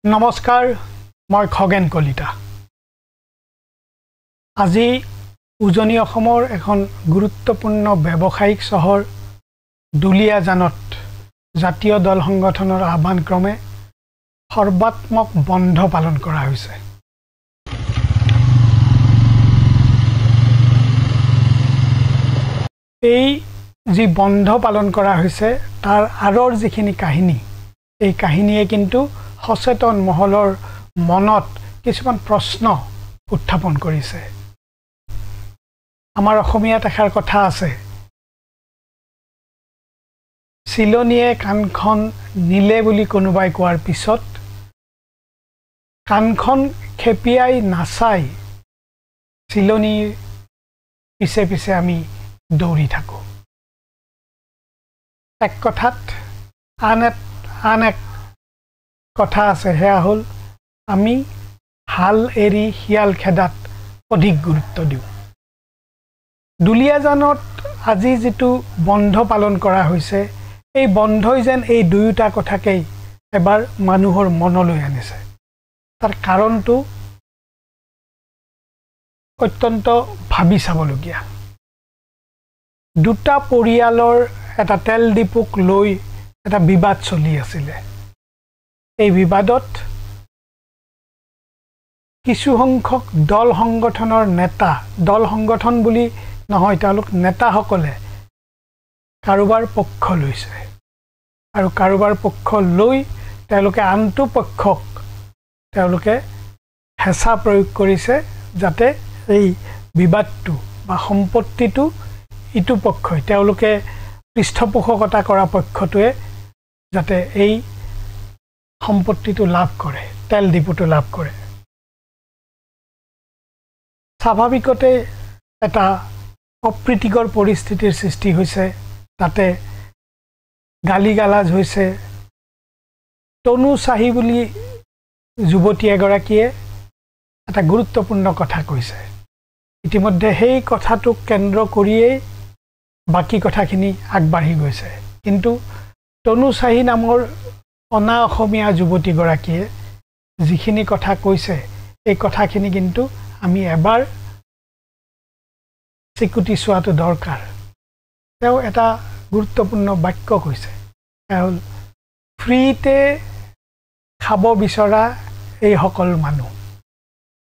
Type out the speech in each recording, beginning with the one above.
নমস্কাৰ মই খগেন কলিতা আজি উজনি অসমৰ এখন গুৰুত্বপূৰ্ণ ব্যৱসায়িক চহৰ দুলিয়াজানত জাতীয় দল সংগঠনৰ আহ্বান ক্ৰমে সৰ্বাত্মক বন্ধ পালন কৰা হৈছে। এই যি বন্ধ পালন কৰা হৈছে তাৰ আৰৰ যিখিনি কাহিনী এই কাহিনীয়ে কিন্তু সচেতন মহলৰ মনত কিছুমান প্ৰশ্ন উত্থাপন কৰিছে। আমাৰ অসমীয়াত এষাৰ কথা আছে, চিলনীয়ে কাণখন নিলে বুলি কোনোবাই কোৱাৰ পিছত কাণখন খেপিয়াই নাচাই চিলনীৰ পিছে পিছে আমি দৌৰি থাকো। এক কথাত আন এক কথা আছে, সেয়া হ'ল আমি হাল এৰি শিয়াল খেদাত অধিক গুৰুত্ব দিওঁ। দুলিয়াজানত আজি যিটো বন্ধ পালন কৰা হৈছে এই বন্ধই যেন এই দুয়োটা কথাকেই এবাৰ মানুহৰ মনলৈ আনিছে। তাৰ কাৰণটো অত্যন্ত ভাবি চাবলগীয়া। দুটা পৰিয়ালৰ এটা তেল ডিপুক লৈ এটা বিবাদ চলি আছিলে। এই বিবাদত কিছু সংখ্যক দল সংগঠনৰ নেতা, দল সংগঠন বুলি নহয় তেওঁলোক নেতাসকলে কাৰোবাৰ পক্ষ লৈছে আৰু কাৰোবাৰ পক্ষ লৈ তেওঁলোকে আনটো পক্ষক তেওঁলোকে হেঁচা প্ৰয়োগ কৰিছে যাতে এই বিবাদটো বা সম্পত্তিটো ইটো পক্ষই তেওঁলোকে পৃষ্ঠপোষকতা কৰা পক্ষটোৱে যাতে এই সম্পত্তিটো লাভ কৰে, তেল ডিপুটো লাভ কৰে। স্বাভাৱিকতে এটা অপ্ৰীতিকৰ পৰিস্থিতিৰ সৃষ্টি হৈছে। তাতে গালি গালাজ হৈছে। তনু চাহি বুলি যুৱতী এগৰাকীয়ে এটা গুৰুত্বপূৰ্ণ কথা কৈছে। ইতিমধ্যে সেই কথাটোক কেন্দ্ৰ কৰিয়েই বাকী কথাখিনি আগবাঢ়ি গৈছে। কিন্তু তনু চাহি নামৰ অনা অসমীয়া যুৱতীগৰাকীয়ে যিখিনি কথা কৈছে এই কথাখিনি কিন্তু আমি এবাৰ স্বীকৃতি চোৱাটো দৰকাৰ। তেওঁ এটা গুৰুত্বপূৰ্ণ বাক্য কৈছে, সেয়া হ'ল ফ্ৰীতে খাব বিচৰা এইসকল মানুহ।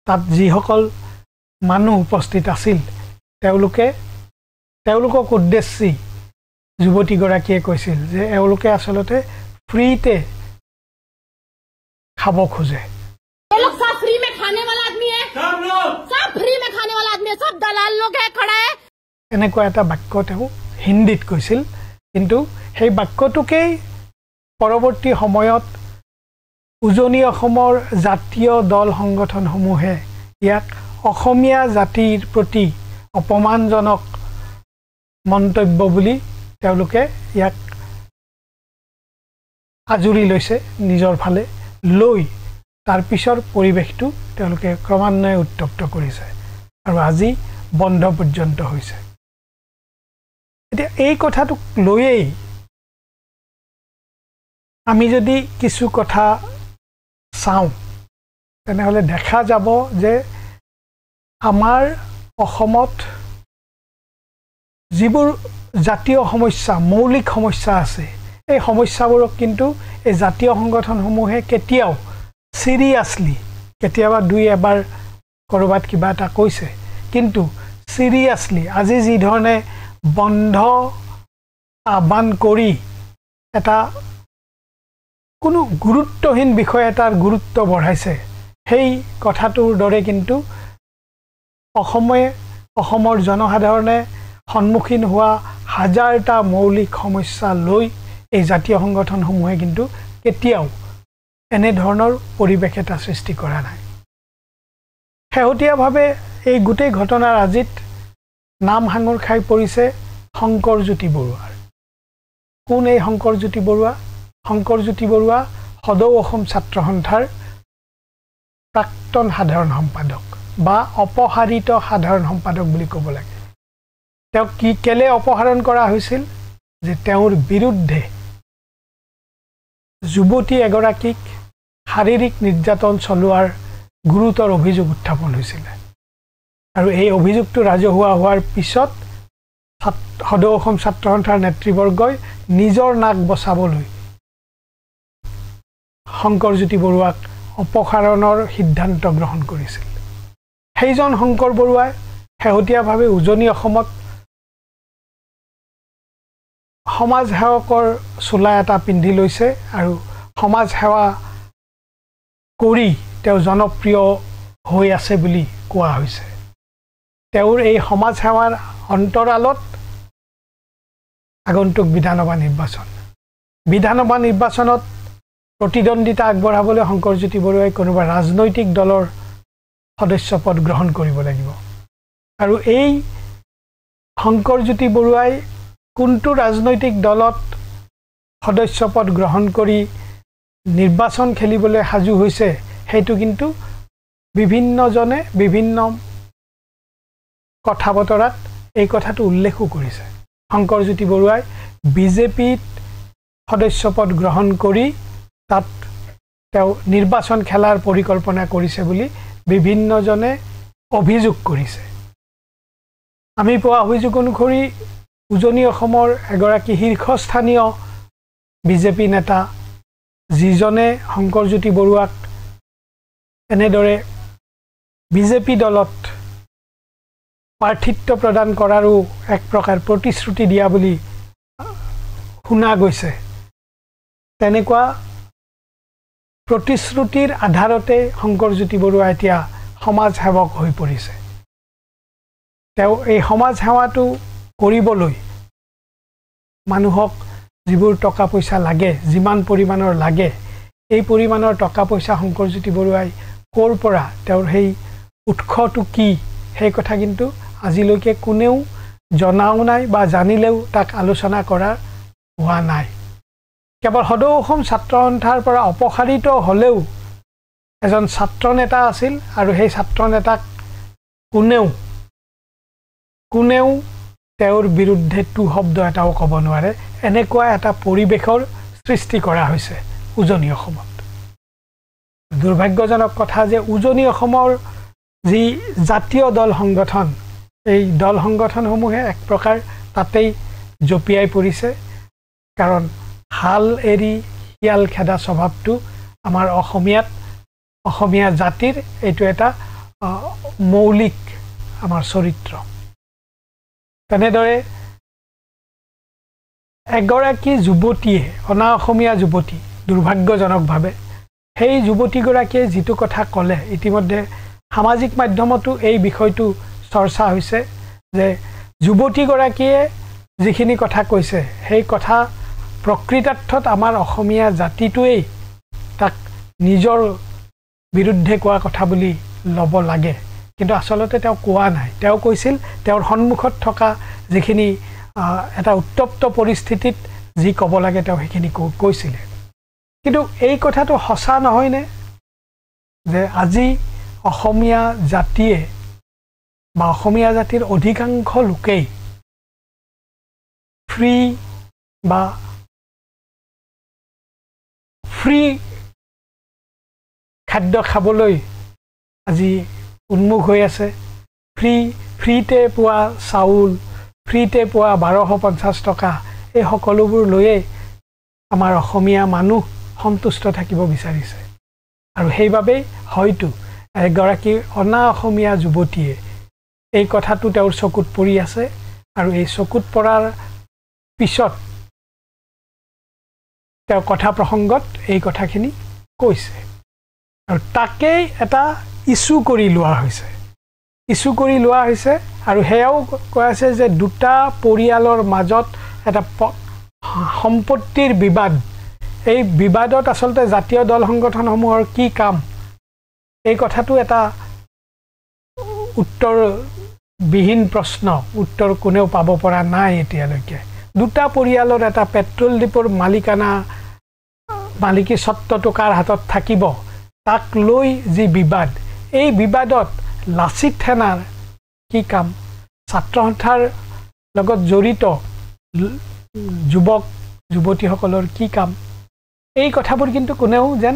তাত যিসকল মানুহ উপস্থিত আছিল তেওঁলোকক উদ্দেশ্যি যুৱতীগৰাকীয়ে কৈছিল যে এওঁলোকে আচলতে ফ্ৰীতে খাব খোজে। এনেকুৱা এটা বাক্য তেওঁ হিন্দীত কৈছিল। কিন্তু সেই বাক্যটোকেই পৰৱৰ্তী সময়ত উজনি অসমৰ জাতীয় দল সংগঠনসমূহে ইয়াক অসমীয়া জাতিৰ প্ৰতি অপমানজনক মন্তব্য বুলি তেওঁলোকে ইয়াক আজুৰি লৈছে নিজৰ ফালে লৈ তাৰ পিছৰ পৰিৱেশটো তেওঁলোকে ক্ৰমান্বয়ে উত্তপ্ত কৰিছে আৰু আজি বন্ধ পৰ্যন্ত হৈছে। এতিয়া এই কথাটোক লৈয়েই আমি যদি কিছু কথা চাওঁ তেনেহ'লে দেখা যাব যে আমাৰ অসমত যিবোৰ জাতীয় সমস্যা, মৌলিক সমস্যা আছে এই সমস্যাবোৰক কিন্তু এই জাতীয় সংগঠনসমূহে কেতিয়াও চিৰিয়াছলি, কেতিয়াবা দুই এবাৰ ক'ৰবাত কিবা এটা কৈছে, কিন্তু চিৰিয়াছলি আজি যি ধৰণে বন্ধ আহ্বান কৰি এটা কোনো গুৰুত্বহীন বিষয় এটাৰ গুৰুত্ব বঢ়াইছে, সেই কথাটোৰ দৰে কিন্তু অসমৰ জনসাধাৰণে সন্মুখীন হোৱা হাজাৰটা মৌলিক সমস্যা লৈ এই জাতীয় সংগঠনসমূহে কিন্তু কেতিয়াও এনেধৰণৰ পৰিৱেশ এটা সৃষ্টি কৰা নাই। শেহতীয়াভাৱে এই গোটেই ঘটনাৰ আজিত নাম সাঙুৰ খাই পৰিছে শংকৰজ্যোতি বৰুৱাৰ। কোন এই শংকৰজ্যোতি বৰুৱা? শংকৰজ্যোতি বৰুৱা সদৌ অসম ছাত্ৰ সন্থাৰ প্ৰাক্তন সাধাৰণ সম্পাদক বা অপসাৰিত সাধাৰণ সম্পাদক বুলি ক'ব লাগে। তেওঁক কেলে অপসাৰণ কৰা হৈছিল? যে তেওঁৰ বিৰুদ্ধে যুৱতী এগৰাকীক শাৰীৰিক নিৰ্যাতন চলোৱাৰ গুৰুতৰ অভিযোগ উত্থাপন হৈছিল আৰু এই অভিযোগটো ৰাজহুৱা হোৱাৰ পিছত সদৌ অসম ছাত্ৰ সন্থাৰ নেতৃবৰ্গই নিজৰ নাক বচাবলৈ শংকৰজ্যোতি বৰুৱাক অপসাৰণৰ সিদ্ধান্ত গ্ৰহণ কৰিছিল সেইজন শংকৰ বৰুৱাই শেহতীয়াভাৱে উজনি অসমত সমাজ সেৱকৰ চোলা এটা পিন্ধি লৈছে আৰু সমাজ সেৱা কৰি তেওঁ জনপ্ৰিয় হৈ আছে বুলি কোৱা হৈছে তেওঁৰ এই সমাজ সেৱাৰ অন্তৰালত আগন্তুক বিধানসভা নিৰ্বাচনত প্ৰতিদ্বন্দ্বিতা আগবঢ়াবলৈ শংকৰজ্যোতি বৰুৱাই কোনোবা ৰাজনৈতিক দলৰ সদস্য পদ গ্ৰহণ কৰিব লাগিব আৰু এই শংকৰজ্যোতি বৰুৱাই কোনটো ৰাজনৈতিক দলত সদস্য পদ গ্ৰহণ কৰি নিৰ্বাচন খেলিবলৈ সাজু হৈছে সেইটো কিন্তু বিভিন্নজনে বিভিন্ন কথা বতৰাত এই কথাটো উল্লেখো কৰিছে শংকৰজ্যোতি বৰুৱাই বিজেপিত সদস্য পদ গ্ৰহণ কৰি তাত তেওঁ নিৰ্বাচন খেলাৰ পৰিকল্পনা কৰিছে বুলি বিভিন্নজনে অভিযোগ কৰিছে আমি পোৱা অভিযোগ অনুসৰি উজনি অসমৰ এগৰাকী শীৰ্ষস্থানীয় বিজেপি নেতা যিজনে শংকৰজ্যোতি বৰুৱাক এনেদৰে বিজেপি দলত প্ৰাৰ্থিত্ব প্ৰদান কৰাৰো এক প্ৰকাৰ প্ৰতিশ্ৰুতি দিয়া বুলি শুনা গৈছে তেনেকুৱা প্ৰতিশ্ৰুতিৰ আধাৰতে শংকৰজ্যোতি বৰুৱা এতিয়া সমাজ সেৱক হৈ পৰিছে তেওঁ এই সমাজ সেৱাটো কৰিবলৈ মানুহক যিবোৰ টকা পইচা লাগে যিমান পৰিমাণৰ লাগে এই পৰিমাণৰ টকা পইচা শংকৰজ্যোতি বৰুৱাই ক'ৰ পৰা তেওঁৰ সেই উৎসটো কি সেই কথা কিন্তু আজিলৈকে কোনেও জনাও নাই বা জানিলেও তাক আলোচনা কৰা হোৱা নাই কেৱল সদৌ অসম ছাত্ৰ সন্থাৰ পৰা অপসাৰিত হ'লেও এজন ছাত্ৰ নেতা আছিল আৰু সেই ছাত্ৰ নেতাক কোনেও তেওঁৰ বিৰুদ্ধে টু শব্দ এটাও ক'ব নোৱাৰে এনেকুৱা এটা পৰিৱেশৰ সৃষ্টি কৰা হৈছে উজনি অসমত দুৰ্ভাগ্যজনক কথা যে উজনি অসমৰ যি জাতীয় দল সংগঠন এই দল সংগঠনসমূহে এক প্ৰকাৰ তাতেই জপিয়াই পৰিছে কাৰণ হাল এৰি শিয়াল খেদা স্বভাৱটো আমাৰ অসমীয়া জাতিৰ এইটো এটা মৌলিক আমাৰ চৰিত্ৰ তেনেদৰে এগৰাকী যুৱতীয়ে অনা অসমীয়া যুৱতী দুৰ্ভাগ্যজনকভাৱে সেই যুৱতীগৰাকীয়ে যিটো কথা ক'লে ইতিমধ্যে সামাজিক মাধ্যমতো এই বিষয়টো চৰ্চা হৈছে যে যুৱতীগৰাকীয়ে যিখিনি কথা কৈছে সেই কথা প্ৰকৃতাৰ্থত আমাৰ অসমীয়া জাতিটোৱেই তাক নিজৰ বিৰুদ্ধে কোৱা কথা বুলি ল'ব লাগে কিন্তু আচলতে তেওঁ কোৱা নাই তেওঁ কৈছিল তেওঁৰ সন্মুখত থকা যিখিনি এটা উত্তপ্ত পৰিস্থিতিত যি ক'ব লাগে তেওঁ সেইখিনি কৈছিলে কিন্তু এই কথাটো সঁচা নহয়নে যে আজি অসমীয়া জাতিয়ে বা অসমীয়া জাতিৰ অধিকাংশ লোকেই ফ্ৰী খাদ্য খাবলৈ আজি উন্মুখ হৈ আছে ফ্ৰীতে পোৱা চাউল ফ্ৰীতে পোৱা 1250 টকা এই সকলোবোৰ লৈয়ে আমাৰ অসমীয়া মানুহ সন্তুষ্ট থাকিব বিচাৰিছে আৰু সেইবাবেই হয়তো এগৰাকী অনা অসমীয়া যুৱতীয়ে এই কথাটো তেওঁৰ চকুত পৰি আছে আৰু এই চকুত পৰাৰ পিছত তেওঁ কথা প্ৰসংগত এই কথাখিনি কৈছে আৰু তাকেই এটা ইস্যু কৰি লোৱা হৈছে আৰু হেয়াও কৈ আছে যে দুটা পৰিয়ালৰ মাজত এটা সম্পত্তিৰ বিবাদ এই বিবাদত আচলতে জাতীয় দল সংগঠনসমূহৰ কি কাম এই কথাটো এটা উত্তৰবিহীন প্ৰশ্ন উত্তৰ কোনেও পাব পৰা নাই এতিয়ালৈকে দুটা পৰিয়ালৰ এটা পেট্ৰল ডিপোৰ মালিকী স্বত্বটো কাৰ হাতত থাকিব তাক লৈ যি বিবাদ এই বিবাদত লাচিত সেনাৰ কি কাম ছাত্ৰ সন্থাৰ লগত জড়িত যুৱক যুৱতীসকলৰ কি কাম এই কথাবোৰ কিন্তু কোনেও যেন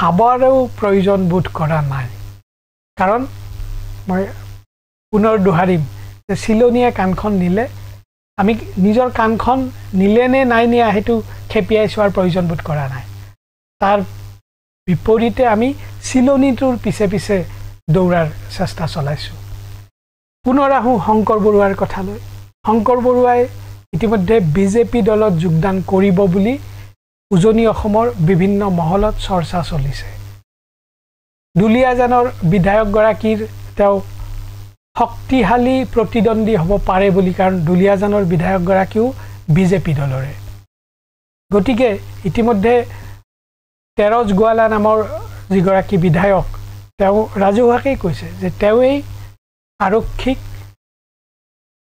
ভাবাৰো প্ৰয়োজন বোধ কৰা নাই কাৰণ মই পুনৰ দোহাৰিম যে চিলনীয়ে কাণখন নিলে আমি নিজৰ কাণখন নিলে নে নাই নিয়া হেতু খেপিয়াই চোৱাৰ প্ৰয়োজন বোধ কৰা নাই তাৰ বিপৰীতে আমি চিলনীটোৰ পিছে পিছে দৌৰাৰ চেষ্টা চলাইছো পুনৰ আহো শংকৰ বৰুৱাৰ কথালৈ শংকৰ বৰুৱাই ইতিমধ্যে বিজেপি দলত যোগদান কৰিব বুলি উজনি অসমৰ বিভিন্ন মহলত চৰ্চা চলিছে দুলিয়াজানৰ বিধায়ক গৰাকীৰ তেওঁ শক্তিশালী প্ৰতিদ্বন্দ্বী হ'ব পাৰে বুলি কাৰণ দুলিয়াজানৰ বিধায়ক গৰাকীও বিজেপি দলৰে গতিকে ইতিমধ্যে তেৰজ গোৱালা নামৰ যিগৰাকী বিধায়ক তেওঁ ৰাজহুৱাকৈ কৈছে যে তেওঁই আৰক্ষীক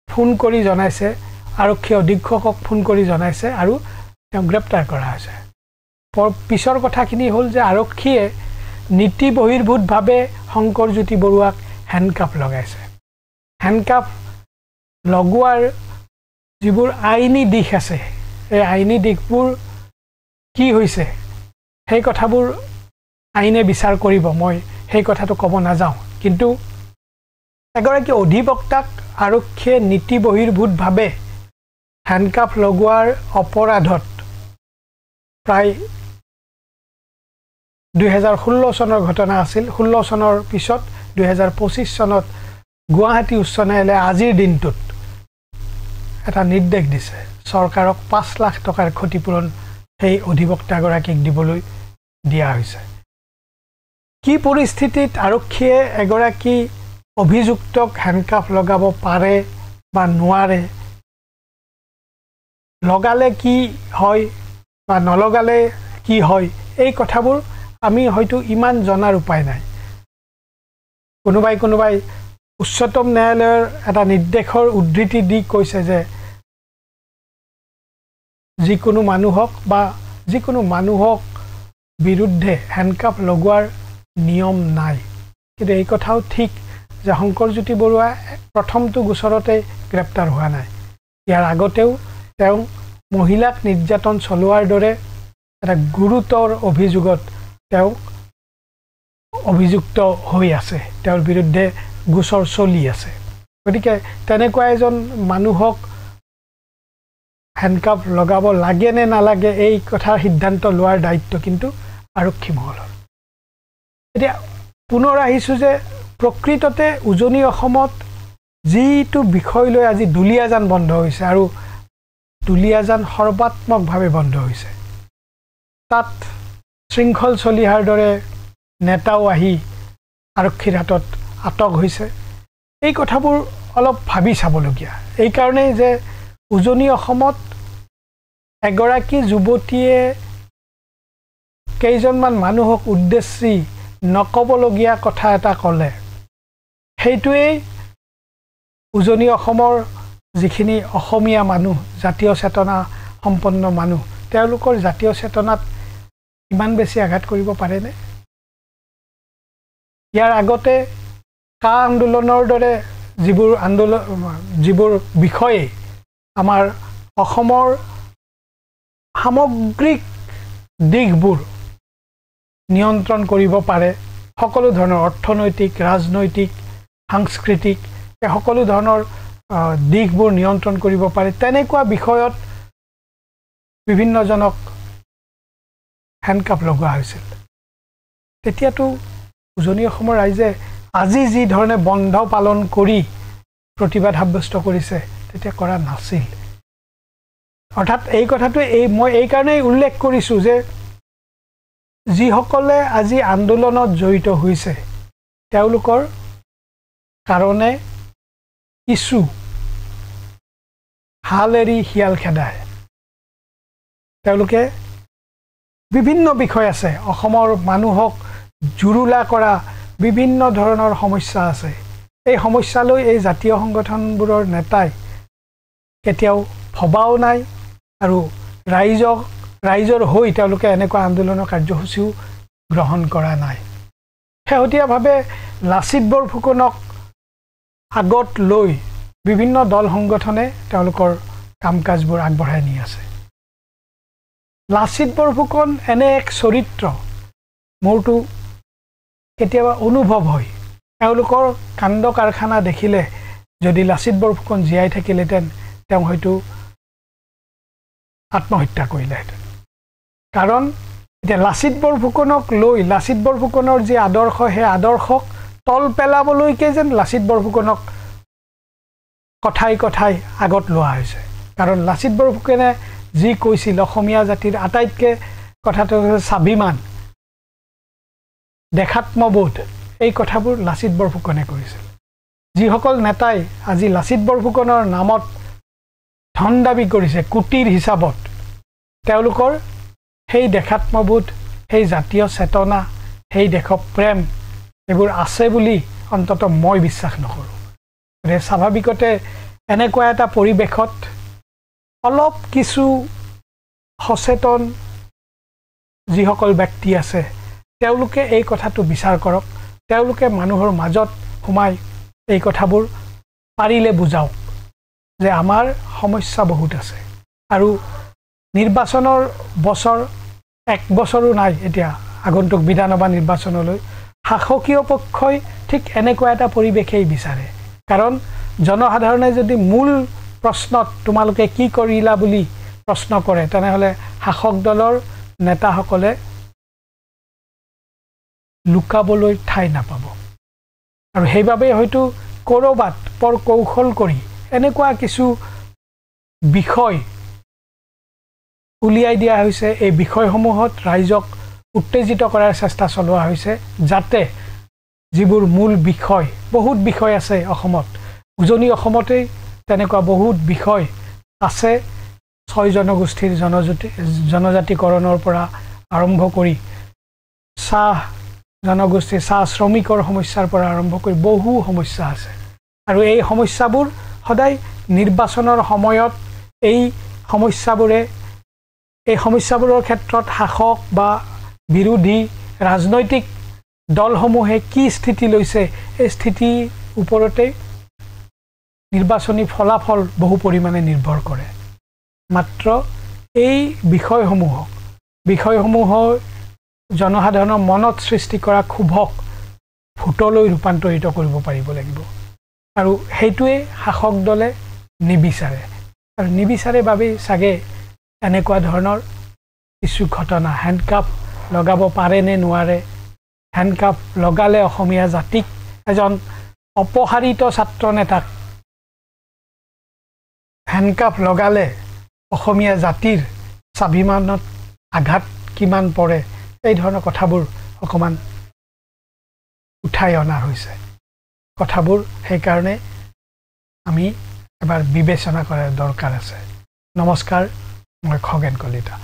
ফোন কৰি জনাইছে আৰক্ষী অধীক্ষকক ফোন কৰি জনাইছে আৰু তেওঁ গ্ৰেপ্তাৰ কৰা হৈছে পিছৰ কথাখিনি হ'ল যে আৰক্ষীয়ে নীতি বহিৰ্ভূতভাৱে শংকৰজ্যোতি বৰুৱাক হেণ্ডকাফ লগাইছে হেণ্ডকাফ লগোৱাৰ যিবোৰ আইনী দিশ আছে এই আইনী দিশবোৰ কি হৈছে সেই কথাবোৰ আইনে বিচাৰ কৰিব মই সেই কথাটো ক'ব নাযাওঁ কিন্তু এগৰাকী অধিবক্তাক আৰক্ষীয়ে নীতি বহিৰ্ভূতভাৱে হেণ্ডকাফ লগোৱাৰ অপৰাধত প্ৰায় 2016 চনৰ ঘটনা আছিল 16 চনৰ পিছত 2025 চনত গুৱাহাটী উচ্চ ন্যায়ালয়ে আজিৰ দিনটোত এটা নিৰ্দেশ দিছে চৰকাৰক 5 লাখ টকাৰ ক্ষতিপূৰণ সেই অধিবক্তাগৰাকীক দিবলৈ দিয়া হৈছে কি পৰিস্থিতিত আৰক্ষীয়ে এগৰাকী অভিযুক্তক হেণ্ডকাফ লগাব পাৰে বা নোৱাৰে লগালে কি হয় বা নলগালে কি হয় এই কথাবোৰ আমি হয়তো ইমান জনাৰ উপায় নাই কোনোবাই উচ্চতম ন্যায়ালয়ৰ এটা নিৰ্দেশৰ উদ্ধৃতি দি কৈছে যে যিকোনো মানুহক বিৰুদ্ধে হেণ্ডকাফ লগোৱাৰ নিয়ম নাই কিন্তু এই কথাও ঠিক যে শংকৰজ্যোতি বৰুৱা প্ৰথমটো গোচৰতে গ্ৰেপ্তাৰ হোৱা নাই ইয়াৰ আগতেও তেওঁ মহিলাক নিৰ্যাতন চলোৱাৰ দৰে এটা গুৰুতৰ অভিযোগত তেওঁ অভিযুক্ত হৈ আছে তেওঁৰ বিৰুদ্ধে গোচৰ চলি আছে গতিকে তেনেকুৱা এজন মানুহক হেণ্ডকাফ লগাব লাগে নে নালাগে এই কথাৰ সিদ্ধান্ত লোৱাৰ দায়িত্ব কিন্তু আৰক্ষী মহলৰ এতিয়া পুনৰ আহিছোঁ যে প্ৰকৃততে উজনি অসমত যিটো বিষয় লৈ আজি দুলিয়াজান বন্ধ হৈছে আৰু দুলিয়াজান সৰ্বাত্মকভাৱে বন্ধ হৈছে তাত শৃংখল চলিহাৰ দৰে নেতাও আহি আৰক্ষীৰ হাতত আটক হৈছে এই কথাবোৰ অলপ ভাবি চাবলগীয়া এই কাৰণেই যে উজনি অসমত এগৰাকী যুৱতীয়ে কেইজনমান মানুহক উদ্দেশ্যি নকবলগীয়া কথা এটা ক'লে সেইটোৱেই উজনি অসমৰ যিখিনি অসমীয়া মানুহ জাতীয় চেতনা সম্পন্ন মানুহ তেওঁলোকৰ জাতীয় চেতনাত ইমান বেছি আঘাত কৰিব পাৰেনে ইয়াৰ আগতে কা আন্দোলনৰ দৰে যিবোৰ বিষয়ে আমাৰ অসমৰ সামগ্ৰিক দিশবোৰ নিয়ন্ত্ৰণ কৰিব পাৰে সকলো ধৰণৰ অৰ্থনৈতিক ৰাজনৈতিক সাংস্কৃতিক সকলো ধৰণৰ দিশবোৰ নিয়ন্ত্ৰণ কৰিব পাৰে তেনেকুৱা বিষয়ত বিভিন্নজনক হেণ্ডকাফ লগোৱা হৈছিল তেতিয়াতো উজনি অসমৰ ৰাইজে আজি যি ধৰণে বন্ধ পালন কৰি প্ৰতিবাদ সাব্যস্ত কৰিছে তেতিয়া কৰা নাছিল অৰ্থাৎ এই কথাটো মই এই কাৰণেই উল্লেখ কৰিছোঁ যে যিসকলে আজি আন্দোলনত জড়িত হৈছে তেওঁলোকৰ কাৰণে কিছু হাল এৰি শিয়াল খেদায় তেওঁলোকে বিভিন্ন বিষয় আছে অসমৰ মানুহক জুৰুলা কৰা বিভিন্ন ধৰণৰ সমস্যা আছে এই সমস্যালৈ এই জাতীয় সংগঠনবোৰৰ নেতাই কেতিয়াও ভবাও নাই আৰু ৰাইজৰ হৈ তেওঁলোকে এনেকুৱা আন্দোলনৰ কাৰ্যসূচীও গ্ৰহণ কৰা নাই শেহতীয়াভাৱে লাচিত বৰফুকনক আগত লৈ বিভিন্ন দল সংগঠনে তেওঁলোকৰ কাম কাজবোৰ আগবঢ়াই নি আছে লাচিত বৰফুকন এনে এক চৰিত্ৰ মোৰটো কেতিয়াবা অনুভৱ হয় তেওঁলোকৰ কাণ্ড কাৰখানা দেখিলে যদি লাচিত বৰফুকন জীয়াই থাকিলেহেঁতেন তেওঁ হয়তো আত্মহত্যা কৰিলেহেঁতেন কাৰণ এতিয়া লাচিত বৰফুকনক লৈ লাচিত বৰফুকনৰ যি আদৰ্শ সেই আদৰ্শক তল পেলাবলৈকে যেন লাচিত বৰফুকনক কথাই কথাই আগত লোৱা হৈছে কাৰণ লাচিত বৰফুকনে যি কৈছিল অসমীয়া জাতিৰ আটাইতকৈ কথাটো স্বাভিমান দেখাত্মবোধ এই কথাবোৰ লাচিত বৰফুকনে কৈছিল যিসকল নেতাই আজি লাচিত বৰফুকনৰ নামত ধন দাবী কৰিছে কোটিৰ হিচাপত তেওঁলোকৰ সেই দেখাত্মবোধ সেই জাতীয় চেতনা সেই দেশৰ প্ৰেম এইবোৰ আছে বুলি অন্তত মই বিশ্বাস নকৰোঁ স্বাভাৱিকতে এনেকুৱা এটা পৰিৱেশত অলপ কিছু সচেতন যিসকল ব্যক্তি আছে তেওঁলোকে এই কথাটো বিচাৰ কৰক তেওঁলোকে মানুহৰ মাজত সোমাই এই কথাবোৰ পাৰিলে বুজাওক যে আমাৰ সমস্যা বহুত আছে আৰু নিৰ্বাচনৰ বছৰ এক বছৰো নাই এতিয়া আগন্তুক বিধানসভা নিৰ্বাচনলৈ শাসকীয় পক্ষই ঠিক এনেকুৱা এটা পৰিৱেশেই বিচাৰে কাৰণ জনসাধাৰণে যদি মূল প্ৰশ্নত তোমালোকে কি কৰিলা বুলি প্ৰশ্ন কৰে তেনেহ'লে শাসক দলৰ নেতাসকলে লুকাবলৈ ঠাই নাপাব আৰু সেইবাবে হয়তো কৰবাত পৰ কৌশল কৰি এনেকুৱা কিছু বিষয় উলিয়াই দিয়া হৈছে এই বিষয়সমূহত ৰাইজক উত্তেজিত কৰাৰ চেষ্টা চলোৱা হৈছে যাতে যিবোৰ মূল বিষয় বহুত বিষয় আছে অসমত উজনি অসমতেই তেনেকুৱা বহুত বিষয় আছে 6 জনগোষ্ঠীৰ জনজাতিকৰণৰ পৰা আৰম্ভ কৰি চাহ জনগোষ্ঠী চাহ শ্ৰমিকৰ সমস্যাৰ পৰা আৰম্ভ কৰি বহু সমস্যা আছে আৰু এই সমস্যাবোৰ সদায় নিৰ্বাচনৰ সময়ত এই সমস্যাবোৰৰ ক্ষেত্ৰত শাসক বা বিৰোধী ৰাজনৈতিক দলসমূহে কি স্থিতি লৈছে এই স্থিতিৰ ওপৰতে নিৰ্বাচনী ফলাফল বহু পৰিমাণে নিৰ্ভৰ কৰে মাত্ৰ এই বিষয়সমূহৰ জনসাধাৰণৰ মনত সৃষ্টি কৰা ক্ষোভক ভোটলৈ ৰূপান্তৰিত কৰিব পাৰিব লাগিব আৰু সেইটোৱে শাসক দলে নিবিচাৰে আৰু নিবিচাৰে বাবেই চাগে এনেকুৱা ধৰণৰ কিছু ঘটনা হেণ্ডকাপ লগাব পাৰে নে নোৱাৰে হেণ্ডকাপ লগালে অসমীয়া জাতিক এজন অপহাৰিত ছাত্ৰ নেতাক হেণ্ডকাপ লগালে অসমীয়া জাতিৰ স্বাভিমানত আঘাত কিমান পৰে এই ধৰণৰ কথাবোৰ অকমান উঠাই অনা হৈছে কথাবোৰ সেইকাৰণে আমি এবাৰ বিবেচনা কৰাৰ দৰকাৰ আছে নমস্কাৰ মই খগেন কলিতা